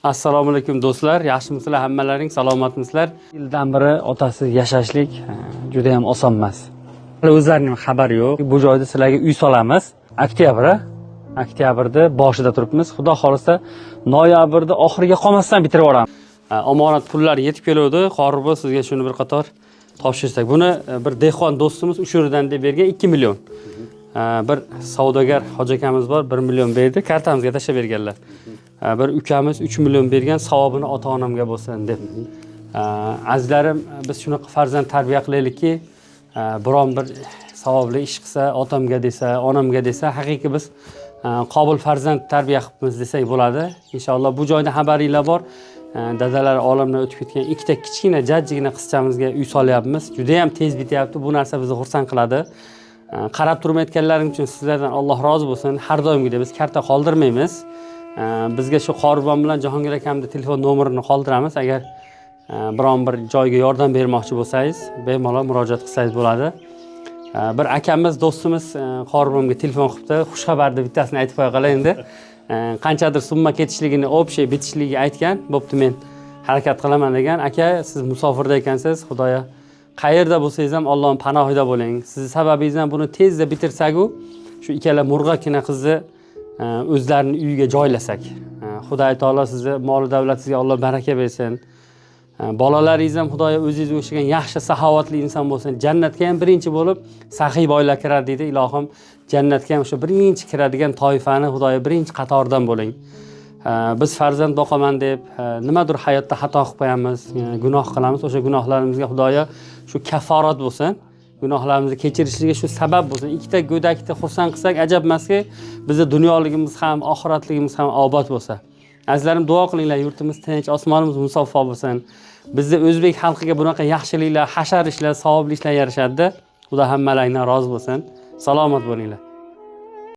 Assalomu alaykum do'stlar, yaxshimisizlar, hammalaring salomatmisizlar? Yildan biri otasi yashashlik juda ham oson emas. O'zlarining xabari yo'q. Bu joyda sizlarga uy solamiz. Oktyabrda boshida turibmiz. Xudo xolisa noyabrda oxiriga qolmasdan bitirib yuboramiz. Omonat pullar yetib keladi. Qorbo sizga shuni bir qator topshirsak. Buni bir dehqon do'stimiz Ushuridan deb bergan 2 million. Bir savdogar hoji akamiz bor, 1 million berdi, kartamizga tashlab berganlar. Bir ukamiz 3 million bergan, savobini ota-onamga bo'lsin deb. Azizlarim, biz shunaqa farzand tarbiya qilaylikki, biron bir savobli ish qilsa, otamga desa, onamga desa, haqiqiy biz qobil farzand tarbiya qilibmiz desak bo'ladi. Inshaalloh bu joyda xabaringlar bor. Dadalar olamdan o'tib ketgan ikkita kichkina jajjigina qizchamizga uy solyapmiz. Juda ham tez bityapti. Bu narsa bizni xursand qiladi. Qarab turmayotganlaring uchun sizlardan Alloh rozi bo'lsin. Har doimgidek biz karta qoldirmaymiz. Bizga shu Qorbon bilan Jahongir akamning telefon nomerini qoldiramiz. Agar biron bir joyga yordam bermoqchi bo'lsangiz, bemalol murojaat qilsangiz bo'ladi. Bir akamiz, do'stimiz Qorbonga telefon qilibdi. Xushxabarni bittasini aytib qo'ya qolay endi. Qanchadir summa ketishligini, общий bitishligiga aytgan. Bo'pti, men harakat qilaman degan. Aka, siz musofirda ekansiz. Xudoya qayerda bo'lsangiz ham Allohning panohida bo'ling. Siz sababingizdan buni tezda bitirsak-u, shu ikkala murg'akina qizni o'zlarining uyiga joylasak. Xudo taolo sizni mol davlatingizga Alloh baraka bersin. Bolalaringiz ham Xudoya o'zingiz o'xshagan yaxshi saxovatli inson bo'lsin. Jannatga ham birinchi bo'lib saxiy boylar kiradi deydi. Ilohim, jannatga ham o'sha birinchi kiradigan toifani Xudoya birinchi qatordan bo'ling. Biz farzand boqaman deb nimadir hayotda xato qilib qo'yamiz, gunoh qilamiz. O'sha gunohlarimizga Xudoya shu kaforat bo'lsin. Gunohlarimizni kechirishiga shu sabab bo'lsin. Ikkita go'dakni xursand qilsak ajab emaski, bizning dunyoligimiz ham, oxiratligimiz ham obod bo'lsa. Azizlarim, duo qilinglar, yurtimiz tinch, osmonimiz musaffo bo'lsin. Bizning o'zbek xalqiga bunaqa yaxshiliklar, hashar ishlar, savobli ishlar yarashadi. Xudo hammalaringdan rozi bo'lsin. Salomat bo'linglar.